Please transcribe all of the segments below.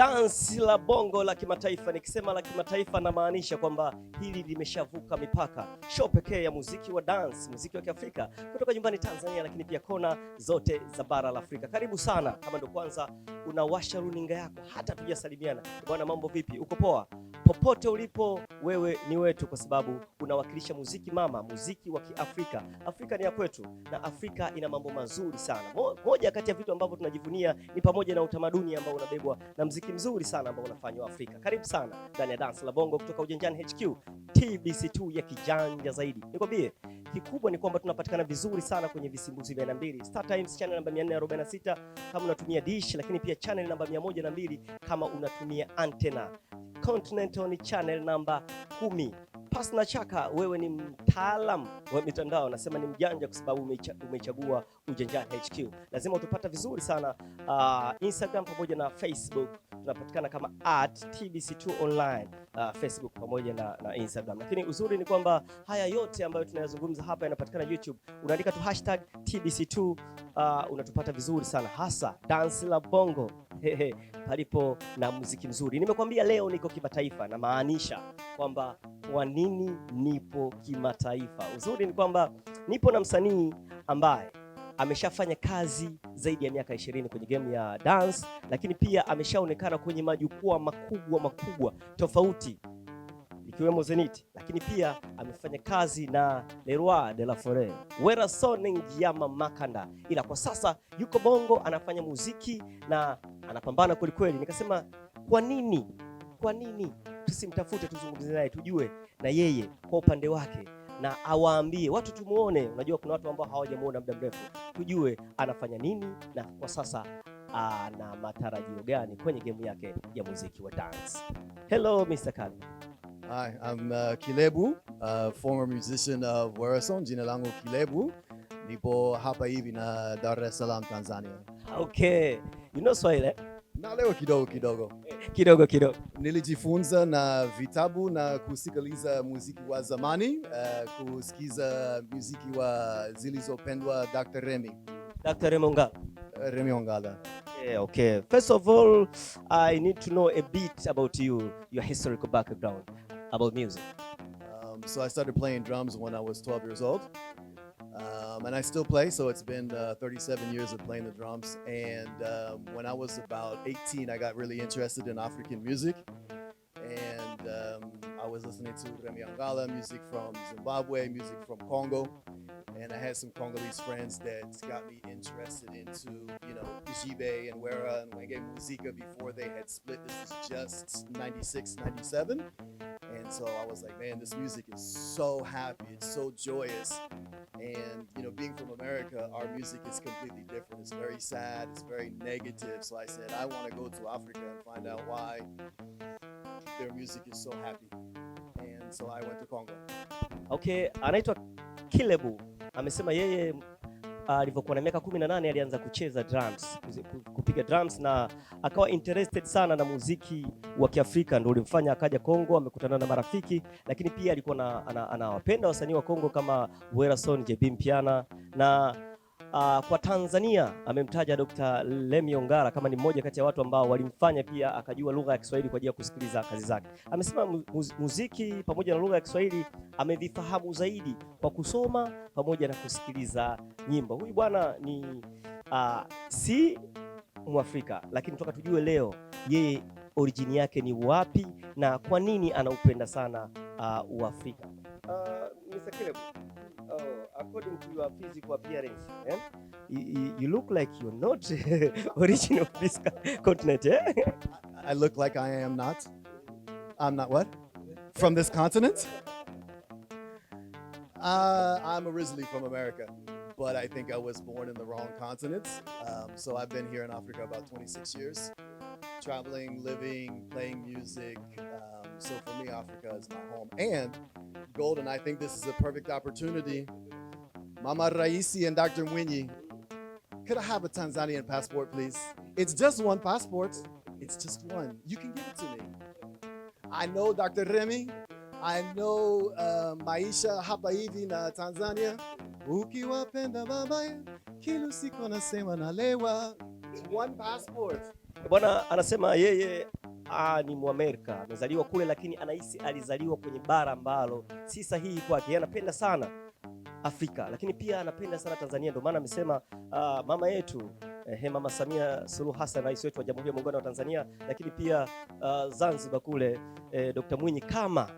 Dansi la bongo la kimataifa. Nikisema la kimataifa namaanisha kwamba hili limeshavuka mipaka. Show pekee ya muziki wa dance, muziki wa Kiafrika kutoka nyumbani Tanzania, lakini pia kona zote za bara la Afrika. Karibu sana. Kama ndo kwanza unawasha runinga yako, hata tujasalimiana. Bwana, mambo vipi? Uko poa? Popote ulipo, wewe ni wetu, kwa sababu unawakilisha muziki mama, muziki wa Kiafrika. Afrika ni ya kwetu na Afrika ina mambo mazuri sana. Moja kati ya vitu ambavyo tunajivunia ni pamoja na utamaduni ambao unabebwa na muziki mzuri sana ambao unafanywa Afrika. Karibu sana ndani ya Dansi la Bongo kutoka Ujanjani HQ, TBC2 ya kijanja zaidi. Nikwambie, kikubwa ni kwamba tunapatikana vizuri sana kwenye visimbuzi vya aina mbili. Star Times channel namba 446 kama unatumia dish, lakini pia channel namba 102 kama unatumia antenna. Continental ni channel namba 10. Pasna chaka, wewe ni mtaalam wa mitandao, nasema ni mjanja kwa sababu umechagua Ujanjani HQ. Lazima utupata vizuri sana Instagram pamoja na Facebook. Tunapatikana kama @tbc2 online, Facebook pamoja na Instagram. Lakini uzuri ni kwamba haya yote ambayo tunayazungumza hapa yanapatikana YouTube. Unaandika tu #tbc2, unatupata vizuri sana, hasa Dansi la Bongo palipo na muziki mzuri. Nimekwambia leo niko kimataifa, na maanisha kwamba kwa nini nipo kimataifa. Uzuri ni kwamba nipo na msanii ambaye ameshafanya kazi zaidi ya miaka 20 kwenye game ya dance, lakini pia ameshaonekana kwenye majukwaa makubwa tofauti ikiwemo Zenith, lakini pia amefanya kazi na Le Roi de la Forêt, Werrason Ngiyama Makanda, ila kwa sasa yuko Bongo anafanya muziki na anapambana kweli kweli. Nikasema kwa nini tusimtafute, tuzungumze naye, tujue na yeye kwa upande wake, na awaambie watu, tumuone. Unajua kuna watu ambao hawajamuona muda mrefu, tujue anafanya nini na kwa sasa ana matarajio gani kwenye game yake ya muziki wa dance. Hello Mr. Kali. Hi, I'm Kilebu, former musician of Werrason. Jina langu Kilebu. Nipo hapa hivi na Dar es Salaam, Tanzania. Okay. You know Swahili, eh? Na leo kidogo. Kidogo. Nilijifunza na vitabu na kusikiliza muziki wa zamani, kusikiza muziki wa zilizopendwa Dr. Remy. Dr. Remy Ongala. Remy Ongala. Yeah, okay. First of all, I need to know a bit about you, your historical background about music. So I started playing drums when I was 12 years old. And I still play, so it's been 37 years of playing the drums. And when I was about 18, I got really interested in African music. And I was listening to Remy Ongala, music from Zimbabwe, music from Congo. And I had some Congolese friends that got me interested into, Jibe and Wera and Wenge Muzika before they had split. This was just 96, 97. And so I was like, man, this music is so happy, it's so joyous. And, being from America, our music is completely different. It's very sad, it's very negative. So I said, I want to go to Africa and find out why their music is so happy. And so I went to Congo. Okay, anaitwa Kilebu. Amesema yeye alivyokuwa na miaka 18 alianza kucheza drums, kupiga drums, na akawa interested sana na muziki wa Kiafrika, ndio ulimfanya akaja Kongo, amekutana na marafiki, lakini pia alikuwa anawapenda wasanii wa Kongo kama Werrason, JB Mpiana, na kwa Tanzania amemtaja Dr. Remy Ongala kama ni mmoja kati ya watu ambao walimfanya pia akajua lugha ya Kiswahili kwa ajili ya kusikiliza kazi zake. Amesema muziki pamoja na lugha ya Kiswahili amevifahamu zaidi kwa kusoma pamoja na kusikiliza nyimbo. Huyu bwana ni si Mwafrika, lakini tunataka tujue leo yeye origin yake ni wapi na kwa nini anaupenda sana Uafrika. Mr. Kilebu, according to your physical appearance, you look like you're not origin of this continent, eh? I look like I am not. I'm not what? From this continent? I'm originally from America, but I think I was born in the wrong continent. So I've been here in Africa about 26 years, traveling, living, playing music. So for me, Africa is my home. And Golden, I think this is a perfect opportunity. Mama Raisi and Dr. Mwenye, could I have a Tanzanian passport, please? It's just one passport. It's just one. You can give it to me. I know Dr. Remy. I know Maisha hapa hivi na Tanzania. Ukiwapenda babaya, kila siku nasema nalewa. One passport. Bwana anasema yeye ni Muamerika, amezaliwa kule lakini anahisi alizaliwa kwenye bara ambalo si sahihi kwake. Yeye anapenda sana Afrika lakini pia anapenda sana Tanzania, ndio maana amesema mama yetu Mama Samia Suluhu Hassan, rais wetu wa Jamhuri ya Muungano wa Tanzania, lakini pia Zanzibar kule Dr. Mwinyi, kama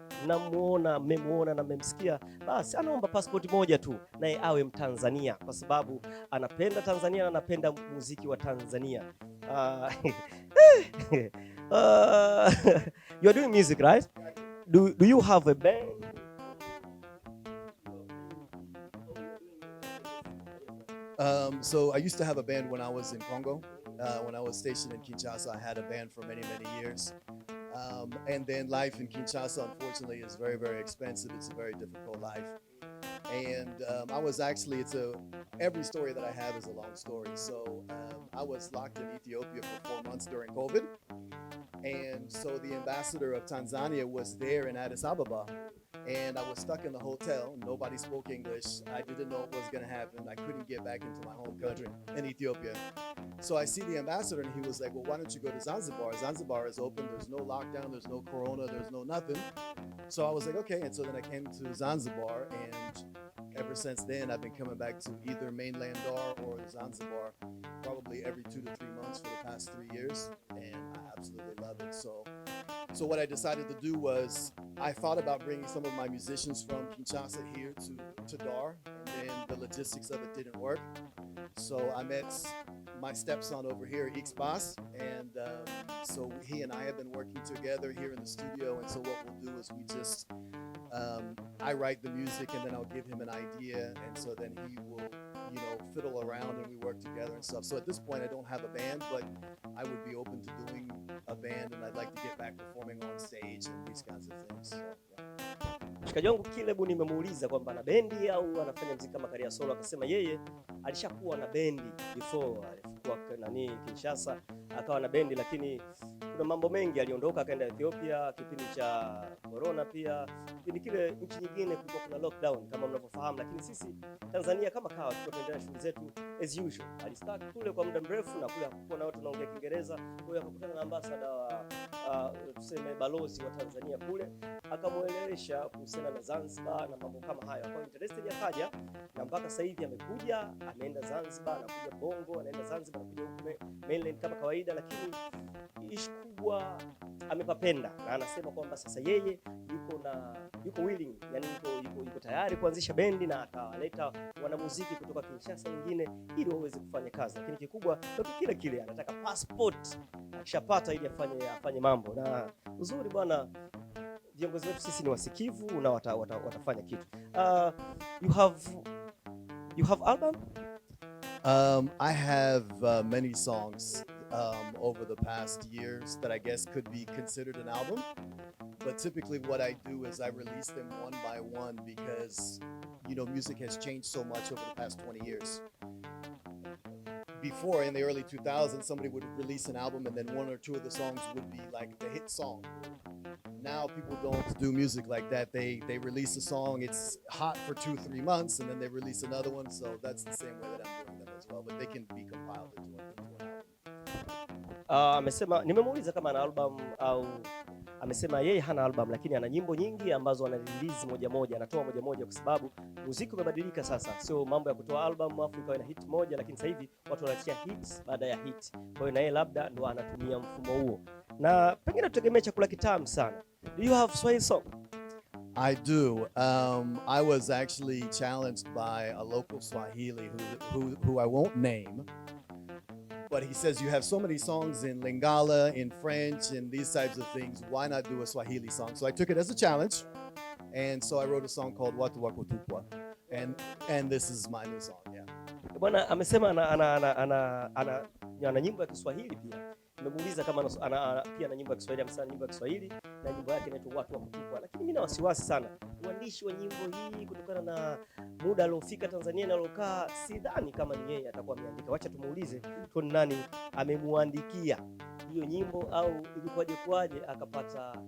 mmemuona na mmemsikia, basi anaomba passport moja tu naye awe Mtanzania, kwa sababu anapenda Tanzania na anapenda muziki wa Tanzania. You are doing music, right? Do you have a band? So I used to have a band when I was in Congo. When I was stationed in Kinshasa, I had a band for many, many years. And then life in Kinshasa, unfortunately, is very, very expensive. It's a very difficult life. And every story that I have is a long story. So I was locked in Ethiopia for 4 months during COVID. And so the ambassador of Tanzania was there in Addis Ababa. And I was stuck in the hotel. Nobody spoke English. I didn't know what was going to happen. I couldn't get back into my home country in Ethiopia. So I see the ambassador and he was like, well, why don't you go to Zanzibar? Zanzibar is open. There's no lockdown. There's no corona. There's no nothing. So I was like, okay. And so then I came to Zanzibar. And ever since then, I've been coming back to either mainland Dar or Zanzibar probably every 2 to 3 months for the past 3 years. And I absolutely love it. So what I decided to do was I thought about bringing some of my musicians from Kinshasa here to Dar, and then the logistics of it didn't work. So I met my stepson over here, Ixbas, and so he and I have been working together here in the studio. And so what we'll do is I write the music and then I'll give him an idea, and so then he will, fiddle around and we work together and stuff. So at this point I don't have a band, but I would be open to doing a band, and I'd like to get back performing on stage and these kinds of things. So, yeah. Mshikaji wangu Kilebu nimemuuliza kwamba ana bendi au anafanya muziki kama career solo, akasema yeye alishakuwa na bendi before, alikuwa Kinshasa akawa na bendi, lakini kuna mambo mengi, aliondoka akaenda Ethiopia kipindi cha corona, pia kipindi kile nchi nyingine kulikuwa kuna lockdown kama mnavyofahamu, lakini sisi Tanzania kama kawa tunaendelea shughuli zetu as usual. Alistaki kule kwa muda mrefu na kule hakukuwa na watu wanaongea Kiingereza, kwa hiyo akakutana na ambassador wa tuseme balozi wa Tanzania kule, akamuelewesha kuhusiana na Zanzibar na mambo kama hayo. Kwa interested akaja, na mpaka sasa hivi amekuja, ameenda Zanzibar, anakuja Bongo, anaenda Zanzibar, anakuja huko mainland kama kawaida, lakini ishi kubwa amepapenda, na anasema kwamba sasa yeye yuko willing, yani yuko tayari kuanzisha bendi na ataleta wanamuziki kutoka Kinshasa wengine ili waweze kufanya kazi, lakini kikubwa ndio kile anataka passport akishapata ili afanye mambo. Na uzuri bwana, viongozi wetu sisi ni wasikivu na watafanya kitu. You have album? I have many songs over the past years that I guess could be considered an album. But typically what I do is I release them one by one because, music has changed so much over the past 20 years. Before, in the early 2000s, somebody would release an album and then 1 or 2 of the songs would be like the hit song. Now people don't do music like that. They release a song, it's hot for 2-3 months, and then they release another one. So that's the same way that I'm doing them as well. But they can be compiled into an album. Amesema, nimemuuliza kama ana album au amesema yeye hana album, lakini ana nyimbo nyingi ambazo ana release moja, anatoa moja, kwa sababu muziki umebadilika sasa. Sio mambo ya kutoa album afu ikawa ina hit moja, lakini sasa hivi watu wanachia hits baada ya hit. Kwa hiyo na yeye labda ndo anatumia mfumo huo, na pengine tutegemea chakula kitamu sana. Do you have Swahili song? I do. I was actually challenged by a local Swahili who I won't name. But he says, you have so many songs in Lingala, in French, and these types of things. Why not do a Swahili song? So I took it as a challenge. And so I wrote a song called Watu wa Kutupwa. And this is my new song, yeah. Bwana amesema ana nyimbo ya Kiswahili pia. Nimemuuliza kama pia na nyimbo ya Kiswahili, amesema nyimbo ya Kiswahili na nyimbo yake inaitwa Watu wa Kutupwa. Lakini mimi na wasiwasi sana uandishi wa nyimbo hii kutokana na muda aliofika Tanzania na alokaa, sidhani kama ni yeye atakuwa ameandika. Wacha tumuulize tuone nani amemuandikia hiyo nyimbo, au ilikuwaje akapata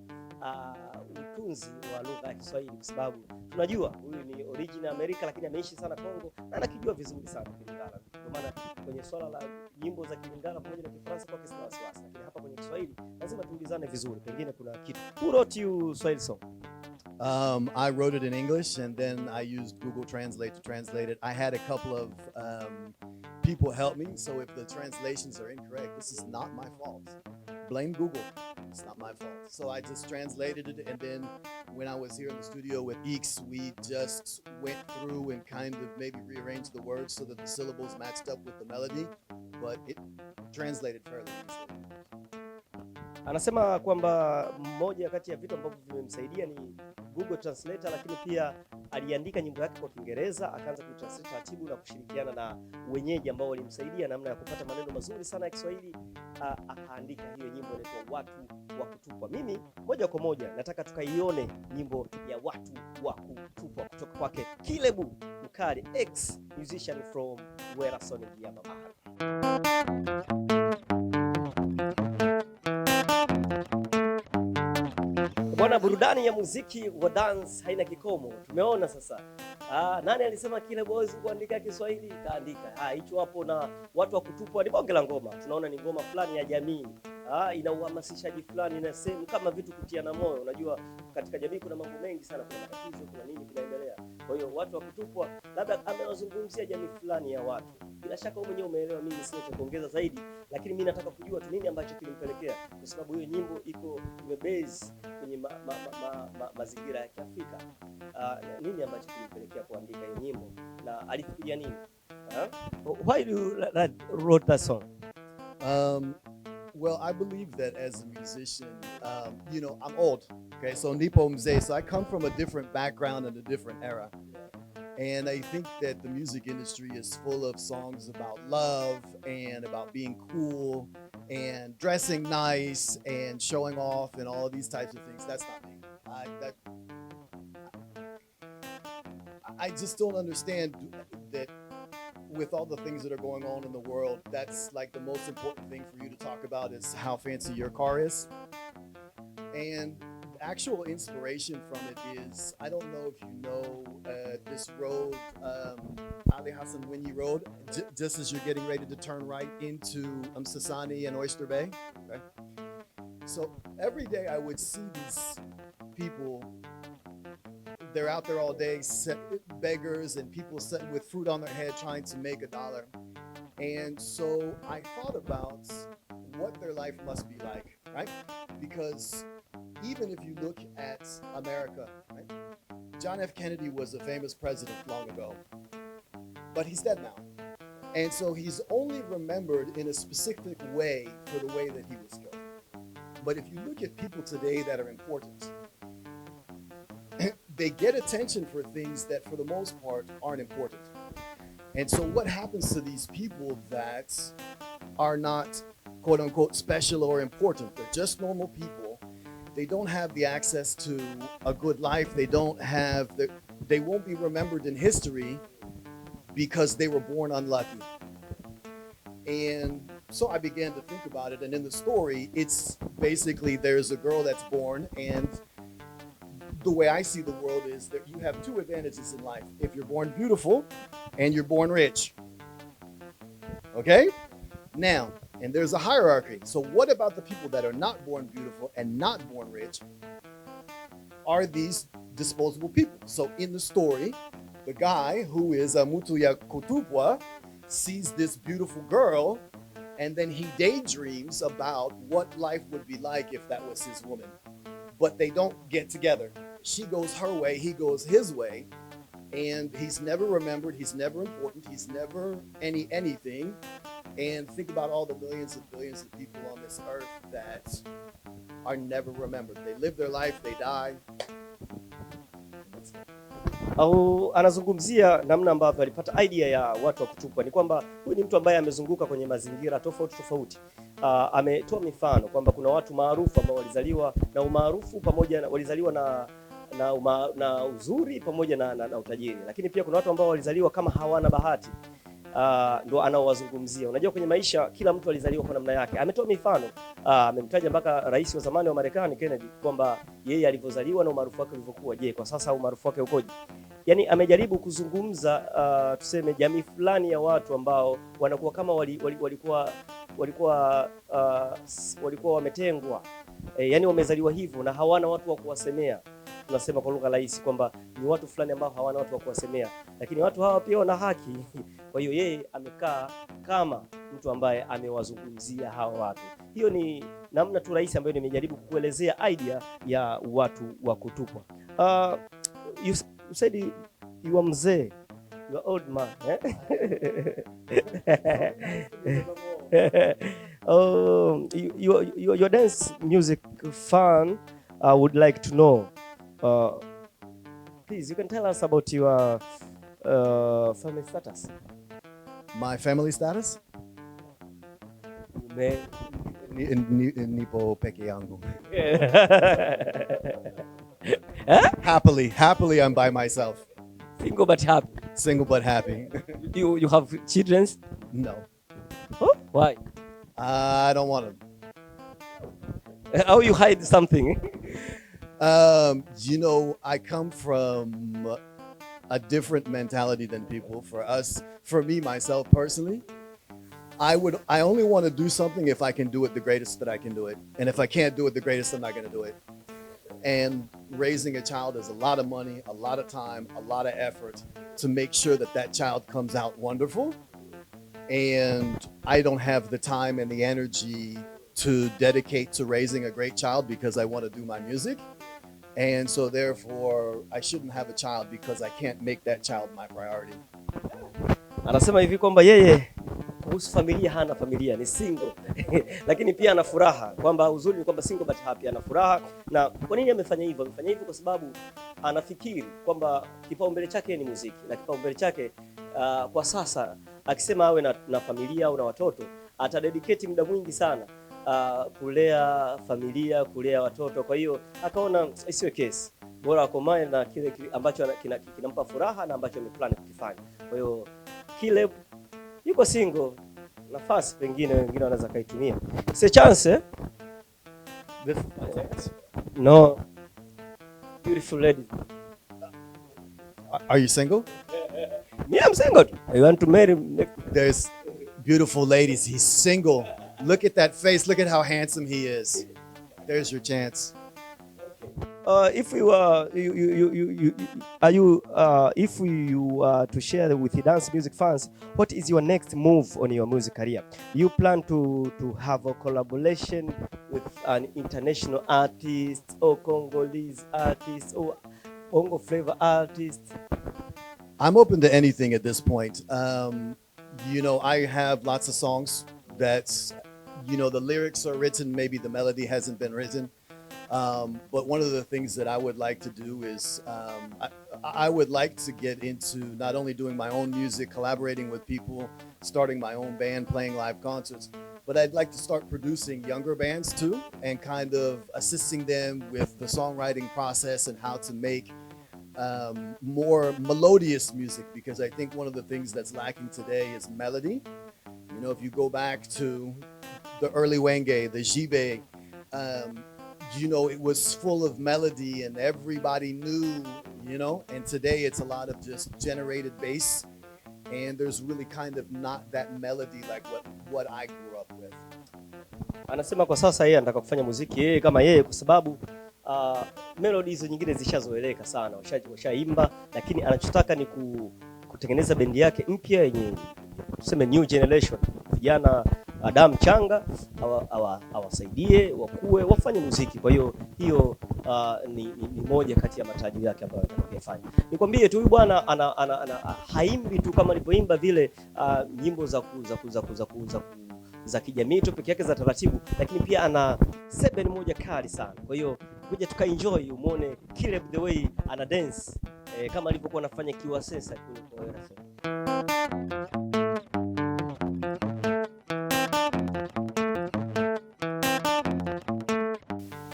utunzi wa lugha ya Kiswahili, kwa sababu tunajua huyu ni original Amerika, lakini ameishi sana Kongo na anakijua vizuri sana Kilingala. Kwa maana kwenye swala la nyimbo za Kilingala pamoja na Kifaransa kwa kisa wasiwasi, lakini hapa kwenye Kiswahili lazima tuulizane vizuri, pengine kuna kitu. Who wrote you Swahili song? I wrote it in English and then I used Google Translate to translate it. I had a couple of people help me, so if the translations are incorrect, this is not my fault. Blame Google. It's not my fault. So I just translated it, and then when I was here in the studio with Eeks, we just went through and kind of maybe rearranged the words so that the syllables matched up with the melody, but it translated fairly easily. Anasema kwamba mmoja kati ya vitu ambavyo vimemsaidia ni Google Translator, lakini pia aliandika nyimbo yake kwa Kiingereza, akaanza kutranslate taratibu na kushirikiana na wenyeji ambao walimsaidia namna ya kupata maneno mazuri sana ya Kiswahili, akaandika hiyo nyimbo inaitwa Watu wa Kutupwa. Mimi moja kwa moja nataka tukaione nyimbo ya Watu wa Kutupwa kutoka kwake Kilebu, mkali ex musician from Werrason ya Baada. Bwana, burudani ya muziki wa dance haina kikomo. Tumeona sasa. Nani alisema Kilebu hawezi kuandika Kiswahili? Kaandika. Hicho hapo, na Watu wa Kutupwa ni bonge la ngoma. Tunaona ni ngoma fulani ya jamii. Ina uhamasishaji fulani na sehemu kama vitu kutiana moyo. Unajua katika jamii kuna mambo mengi sana, kuna matatizo, kuna nini kinaendelea. Kwa hiyo Watu wa Kutupwa labda amewazungumzia jamii fulani ya watu. Bila shaka wewe mwenyewe umeelewa, mimi sina cha kuongeza zaidi, lakini mimi nataka kujua tu nini ambacho kilimpelekea, kwa sababu hiyo nyimbo imebase kwenye mazingira ya Kiafrika. Nini ambacho kilimpelekea kuandika hiyo nyimbo na alifikiria nini? Why you wrote that song? Well, I believe that as a musician, you know, I'm old, okay? So nipo mzee, so I come from a different background and a different era. And I think that the music industry is full of songs about love and about being cool and dressing nice and showing off and all of these types of things. That's not me. I just don't understand that with all the things that are going on in the world, that's like the most important thing for you to talk about is how fancy your car is. And the actual inspiration from it is, I don't know if you know this road, Aliyetumbuiza Road, just as you're getting ready to turn right into Msasani and Oyster Bay. Okay? So every day I would see these people, they're out there all day, beggars and people sitting with fruit on their head trying to make $1. And so I thought about what their life must be like, right? Because even if you look at America, right? John F. Kennedy was a famous president long ago, but he's dead now. And so he's only remembered in a specific way for the way that he was killed. But if you look at people today that are important, they get attention for things that for the most part aren't important. And so what happens to these people that are not quote unquote special or important? They're just normal people. They don't have the access to a good life. They won't be remembered in history because they were born unlucky. And so I began to think about it. And in the story, it's basically there's a girl that's born, and the way I see the world is that you have two advantages in life. If you're born beautiful and you're born rich. Okay? Now, and there's a hierarchy. So what about the people that are not born beautiful and not born rich? Are these disposable people? So in the story, the guy who is Mutu ya Kutupwa sees this beautiful girl, and then he daydreams about what life would be like if that was his woman. But they don't get together. She goes her way, he goes his way, and he's never remembered, he's never important, he's never anything. And think about all the millions and billions of people on this earth that are never remembered. They live their life, they die. Au anazungumzia namna ambavyo alipata idea ya Watu wa Kutupwa. Ni kwamba huyu ni mtu ambaye amezunguka kwenye mazingira tofauti. Ametoa mifano kwamba kuna watu maarufu ambao walizaliwa na umaarufu pamoja na walizaliwa na uzuri pamoja na utajiri, lakini pia kuna watu ambao walizaliwa kama hawana bahati. ndo anaowazungumzia. Unajua kwenye maisha kila mtu alizaliwa kwa namna yake. Ametoa mifano, amemtaja mpaka rais wa zamani wa Marekani Kennedy kwamba yeye alivyozaliwa na umaarufu wake ulivyokuwa. Je, kwa sasa umaarufu wake ukoje? Yani amejaribu kuzungumza tuseme jamii fulani ya watu ambao wanakuwa kama walikuwa wametengwa. Yani wamezaliwa hivyo na hawana watu wa kuwasemea. Tunasema kwa lugha rahisi kwamba ni watu fulani ambao hawana watu wa kuwasemea, lakini watu hawa pia wana haki. Kwa hiyo yeye amekaa kama mtu ambaye amewazungumzia hawa watu. Hiyo ni namna tu rahisi ambayo nimejaribu kukuelezea idea ya watu wa kutupwa. You said you are mzee, you are old man, eh? Your dance music fan would like to know. Please, you can tell us about your family status. My family status? Nipo peke yangu. Happily, I'm by myself. Single but happy. Single but happy. You have children? No. Oh, why? I don't want them. How you hide something? You know, I come from a different mentality than people. For me, myself personally, I only want to do something if I can do it the greatest that I can do it. And if I can't do it the greatest, I'm not going to do it. And raising a child is a lot of money, a lot of time, a lot of effort to make sure that that child comes out wonderful. And I don't have the time and the energy to dedicate to raising a great child because I want to do my music. And so therefore, I shouldn't have a child because I can't make that child my priority. Anasema hivi kwamba yeye kuhusu familia hana familia, ni single. Lakini pia ana furaha kwamba uzuri ni kwamba single but happy, ana furaha. Na kwa nini amefanya hivyo? Amefanya hivyo kwa sababu anafikiri kwamba kipaumbele chake ni muziki, na kipaumbele chake kwa sasa akisema awe na familia au na watoto, atadedicate muda mwingi sana kulea familia, kulea watoto. Kwa hiyo akaona isiwe kesi, bora akomae na kile ambacho kinampa furaha na ambacho ameplan kukifanya. Kwa hiyo Kilebu yuko single, nafasi pengine wengine wanaweza kaitumia. It's a chance, eh? No. Beautiful lady. Are you single? Me, I'm single. I want to marry. There's beautiful ladies. He's single. Look at that face. Look at how handsome he is. There's your chance. If you to share with the dance music fans, what is your next move on your music career? You plan to have a collaboration with an international artist or Congolese artist or Bongo flavor artist? I'm open to anything at this point. You know, I have lots of songs that's, you know, the lyrics are written, maybe the melody hasn't been written. But one of the things that I would like to do is I would like to get into not only doing my own music, collaborating with people, starting my own band, playing live concerts, but I'd like to start producing younger bands too, and kind of assisting them with the songwriting process and how to make more melodious music, because I think one of the things that's lacking today is melody. You know, if you go back to the early Wenge, the Jibe, you know, it was full of melody and everybody knew, you know, and today it's a lot of just generated bass, and there's really kind of not that melody like what I grew up with. Anasema kwa sasa yeye anataka kufanya muziki yeye kama yeye kwa sababu melodies nyingine zishazoeleka sana, washaimba, lakini anachotaka ni kutengeneza bendi yake mpya yenye tuseme new generation, vijana damu changa awasaidie wakue wafanye muziki. Kwa hiyo ni moja kati ya matarajio yake ambayo atakayofanya. Nikwambie tu huyu bwana haimbi tu kama alivyoimba vile nyimbo za kijamii tu peke yake za taratibu, lakini pia ana seven moja kali sana. Kwa hiyo kuja tukaenjoy umuone Kilebu the way ana dance kama alivyokuwa anafanya kiwa sasa kule kwa Werrason.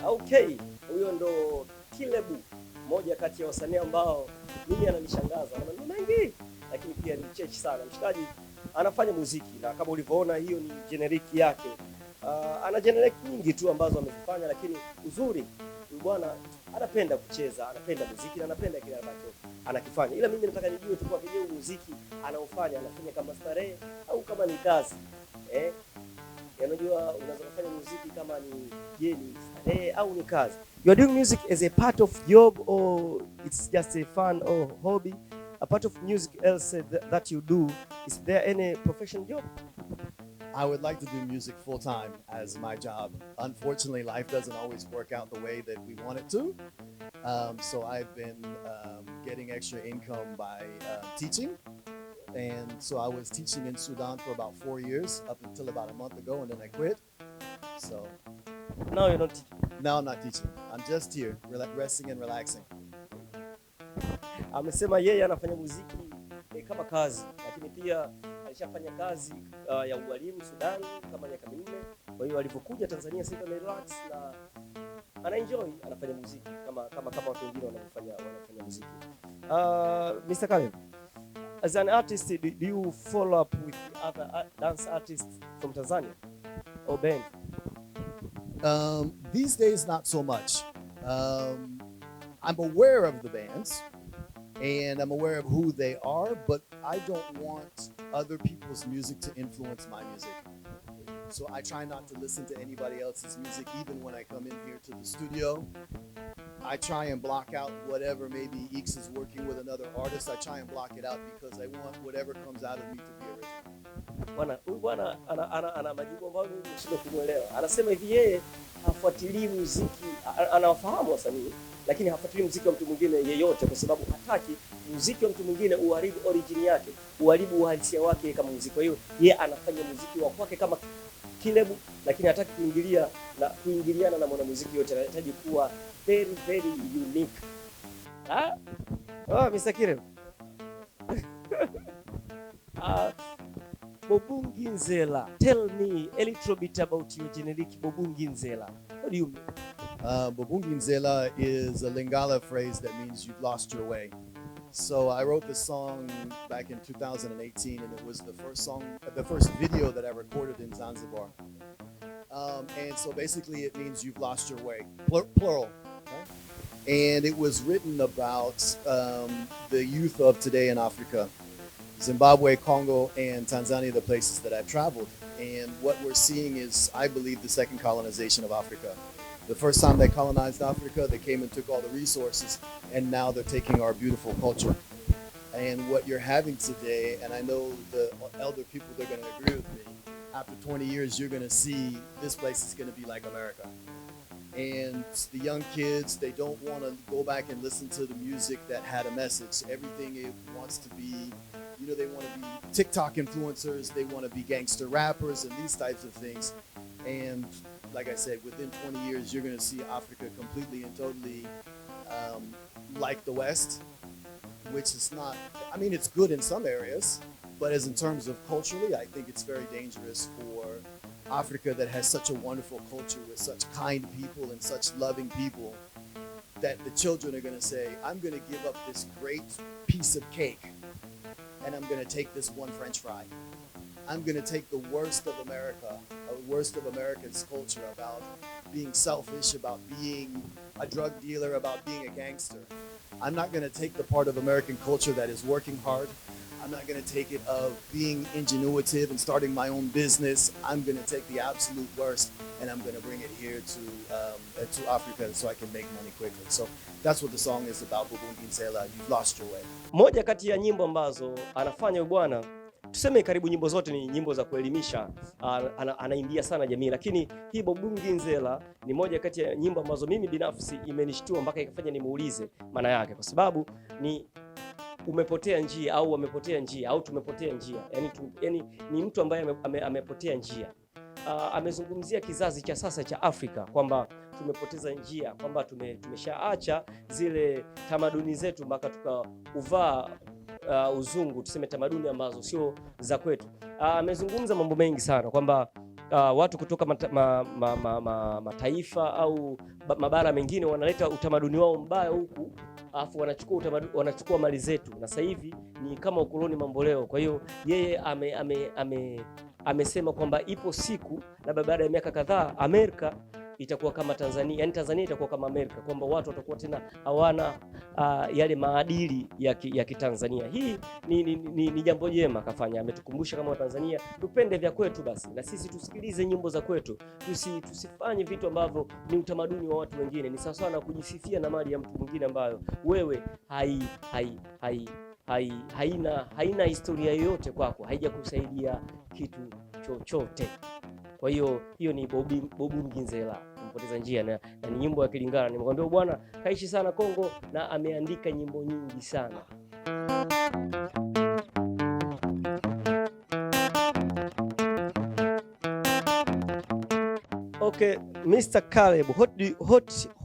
Okay, huyo ndo Kilebu, moja kati ya wasanii ambao mimi ananishangaza na maneno mengi, lakini pia ni mchechi sana. Mshikaji anafanya muziki na kama ulivyoona hiyo ni generic yake. Ana generic nyingi tu ambazo amezifanya, lakini uzuri bwana anapenda kucheza, anapenda muziki na anapenda kile ambacho anakifanya. Ila mimi nataka nijue tu kwa vile muziki anaofanya anafanya kama starehe au kama ni kazi. Unajua unaweza kufanya muziki kama ni starehe au ni kazi. You are doing music as a part of job or it's just a fun or hobby? A part of music else that you do, is there any professional job? I would like to do music full time as my job. Unfortunately, life doesn't always work out the way that we want it to. So I've been getting extra income by teaching. And so I was teaching in Sudan for about 4 years, up until about a month ago, and then I quit. So now you're not teaching? Now I'm not teaching. I'm just here, resting and relaxing. Amesema yeye anafanya muziki kama kazi, lakini pia alishafanya kazi ya ualimu Sudan kama miaka 4. Kwa hiyo alipokuja Tanzania sasa relax na ana enjoy, anafanya muziki kama watu wengine wanafanya muziki. Mr. Kilebu, as an artist, do you follow up with other dance artists from Tanzania or band? These days, not so much. I'm aware of the bands and I'm aware of who they are, but I don't want other people's music to influence my music. So I try not to listen to anybody else's music, even when I come in here to the studio. I try and block out whatever maybe Eeks is working with another artist. I try and block it out because I want whatever comes out of me to be original. Bwana ana majibu ambayo mimi sio kumuelewa. Anasema hivi yeye hafuatilii muziki, anawafahamu wasanii lakini hafuatilii muziki wa mtu mwingine yeyote kwa sababu hataki muziki wa mtu mwingine uharibu origin yake, uharibu uhalisia wake kama muziki. Kwa hiyo yeye anafanya muziki wa kwake kama Kilebu, lakini hataki kuingiliana na mwanamuziki yote, anahitaji kuwa very very unique. Mr. Kilebu. Bobunginzela, tell me a little bit about your generic Bobunginzela. What do you mean? Bobunginzela is a Lingala phrase that means you've lost your way. So I wrote this song back in 2018, and it was the first video that I recorded in Zanzibar. And so basically it means you've lost your way, plural. Okay? And it was written about the youth of today in Africa. Zimbabwe, Congo, and Tanzania, the places that I've traveled. And what we're seeing is, I believe, the second colonization of Africa. The first time they colonized Africa, they came and took all the resources, and now they're taking our beautiful culture. And what you're having today, and I know the elder people, they're going to agree with me, after 20 years, you're going to see this place is going to be like America. And the young kids, they don't want to go back and listen to the music that had a message. Everything it wants to be, they want to be TikTok influencers, they want to be gangster rappers and these types of things. And like I said, within 20 years, you're going to see Africa completely and totally like the West, which is not, I mean, it's good in some areas, but as in terms of culturally, I think it's very dangerous for Africa that has such a wonderful culture with such kind people and such loving people, that the children are going to say, I'm going to give up this great piece of cake and I'm going to take this one French fry. I'm going to take the worst of America, the worst of America's culture about being selfish, about being a drug dealer, about being a gangster. I'm not going to take the part of American culture that is working hard. I'm not going to take it of being ingenuitive and starting my own business. I'm going to take the absolute worst and I'm going to bring it here to Africa so I can make money quickly. So that's what the song is about, Bobunginzela, you've lost your way. Moja kati ya nyimbo ambazo anafanya bwana, tuseme karibu nyimbo zote ni nyimbo za kuelimisha, anaimbia sana jamii, lakini hii Bobunginzela ni moja kati ya nyimbo ambazo mimi binafsi imenishtua mpaka ikafanya nimuulize maana yake, kwa sababu ni umepotea njia au wamepotea njia au tumepotea njia, yani ni mtu ambaye amepotea njia. Amezungumzia kizazi cha sasa cha Afrika kwamba tumepoteza njia, kwamba tumeshaacha zile tamaduni zetu mpaka tukauvaa uzungu, tuseme tamaduni ambazo sio za kwetu. Amezungumza mambo mengi sana kwamba watu kutoka mataifa au mabara mengine wanaleta utamaduni wao mbaya huku alafu wanachukua mali zetu, na sasa hivi ni kama ukoloni mambo leo. Kwa hiyo yeye amesema kwamba ipo siku labda baada ya miaka kadhaa Amerika itakuwa kama Tanzania, yani Tanzania itakuwa kama Amerika, kwamba watu watakuwa tena hawana yale maadili ya Kitanzania. Hii ni jambo jema kafanya, ametukumbusha kama Watanzania tupende vya kwetu basi, na sisi tusikilize nyimbo za kwetu, tusifanye vitu ambavyo ni utamaduni wa watu wengine. Ni sawa sawa na kujisifia na mali ya mtu mwingine ambayo wewe haina historia yoyote kwako, haijakusaidia kitu chochote. Kwa hiyo ni Bobu Nginzela mpoteza njia, na ni nyimbo ya Kilingana. Nimemwambia bwana kaishi sana Kongo na ameandika nyimbo nyingi sana. Okay, Mr. Kilebu,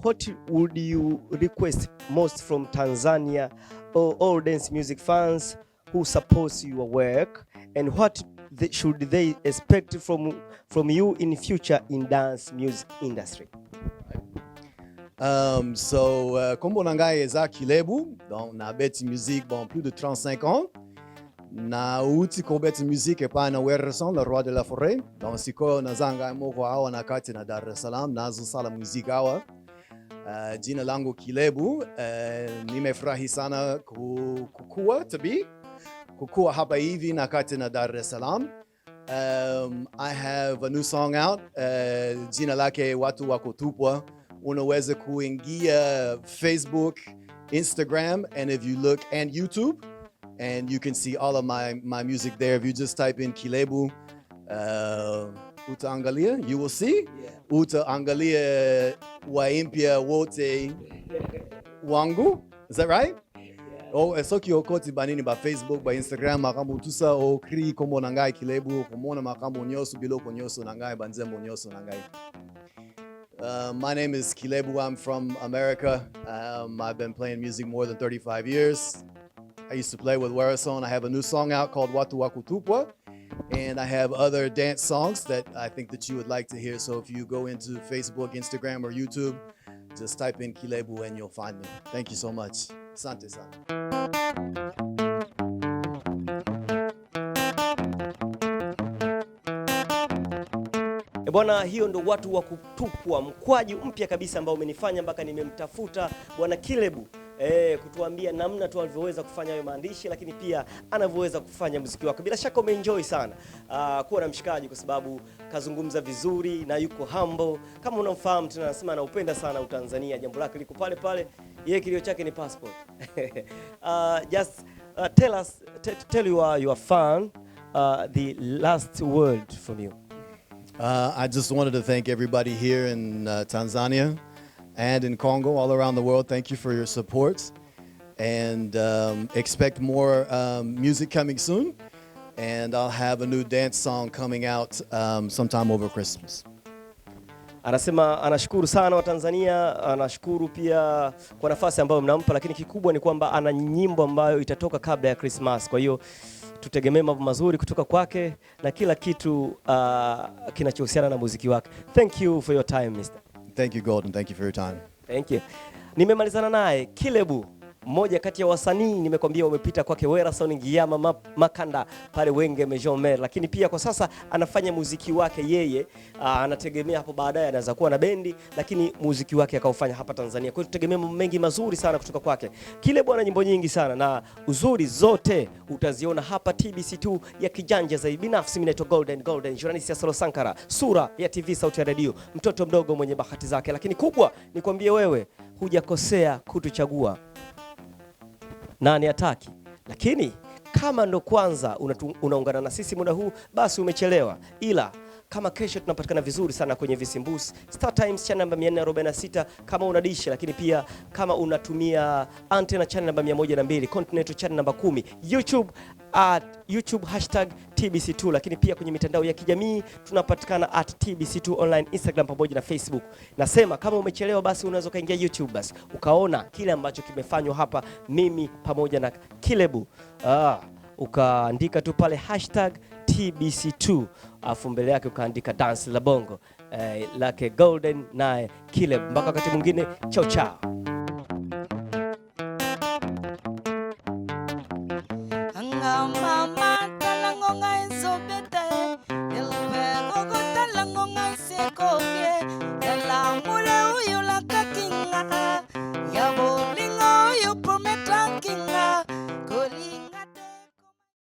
what would you request most from Tanzania or all dance music fans who support your work, and what should they expect from you in future in dance music industry? Comme on a eza Kilebu, donc na beti musique bon plus de 35 ans. Na uti ko beti musique e pa na Werrason, le roi de la forêt. Donc siko na zanga moko awa na kati na Dar es Salaam, nazo sala musique awa. Jina langu Kilebu, nimefurahi sana kuwa tabi. Kuwa hapa hivi na kati na Dar es Salaam. I have a new song out. Jina lake watu wako tupwa. Unaweza kuingia Facebook, Instagram, and if you look, and YouTube, and you can see all of my music there. If you just type in Kilebu, utaangalia, you will see. Yeah. Utaangalia waimpia wote wangu. Is that right? Oh, soki okoti banini ba Facebook, ba Instagram, makamu tusa o kri komo nangai Kilebu, komona makamu nyoso biloko nyoso nangai banzembo nyoso nangai. My name is Kilebu. I'm from America. I've been playing music more than 35 years. I used to play with Werrason. I have a new song out called Watu Waku Tupwa, and I have other dance songs that I think that you would like to hear. So if you go into Facebook, Instagram, or YouTube, just type in Kilebu and you'll find me. Thank you so much. Asante sana. Bwana, hiyo ndo Watu wa Kutupwa, mkwaju mpya kabisa ambao umenifanya mpaka nimemtafuta bwana Kilebu kutuambia namna tu alivyoweza kufanya hayo maandishi, lakini pia anavyoweza kufanya muziki wake. Bila shaka umeenjoy sana kuwa na mshikaji, kwa sababu kazungumza vizuri na yuko humble. Kama unamfahamu tena, anasema anaupenda sana Utanzania, jambo lake liko pale pale, yeye kilio chake ni passport. Just tell your fan the last word from you. I just wanted to thank everybody here in Tanzania and in Congo, all around the world. Thank you for your support, and expect more music coming soon. And I'll have a new dance song coming out sometime over Christmas. Anasema anashukuru sana wa Tanzania, anashukuru pia kwa nafasi ambayo mnampa, lakini kikubwa ni kwamba ana nyimbo ambayo itatoka kabla ya Christmas. Kwa hiyo tutegemee mambo mazuri kutoka kwake na kila kitu kinachohusiana na muziki wake. Thank you for your time, Mr. Thank you, Golden. Thank you for your time. Thank you. Nimemalizana naye Kilebu, mmoja kati ya wasanii nimekwambia wamepita kwake Werrason, Ngiyama, Makanda pale Wenge Mejomer, lakini pia kwa sasa anafanya muziki wake yeye. Anategemea hapo baadaye anaweza kuwa na bendi, lakini muziki wake akaufanya hapa Tanzania. Kwa hiyo tutegemea mambo mengi mazuri sana kutoka kwake. Kilebu ana nyimbo nyingi sana, na uzuri zote utaziona hapa TBC2 ya kijanja zaidi. Binafsi mimi naitwa Golden journalist ya Solo Sankara, sura ya TV sauti ya radio, mtoto mdogo mwenye bahati zake, lakini kubwa nikwambie wewe hujakosea kutuchagua. Nani hataki? Lakini kama ndo kwanza unaungana na sisi muda huu, basi umechelewa. Ila kama kesho tunapatikana vizuri sana kwenye visimbusi Star Times channel namba 446 kama una dish, lakini pia kama unatumia antenna channel namba 102, Continental channel namba 10, YouTube YouTube #TBC2, lakini pia kwenye mitandao ya kijamii tunapatikana @TBC2 online, Instagram pamoja na Facebook. Nasema kama umechelewa, basi unaweza kaingia YouTube basi ukaona kile ambacho kimefanywa hapa mimi pamoja na Kilebu. Ukaandika tu pale #TBC2 afu mbele yake ukaandika Dansi la Bongo lake Golden naye Kilebu. Mpaka wakati mwingine, chao chao.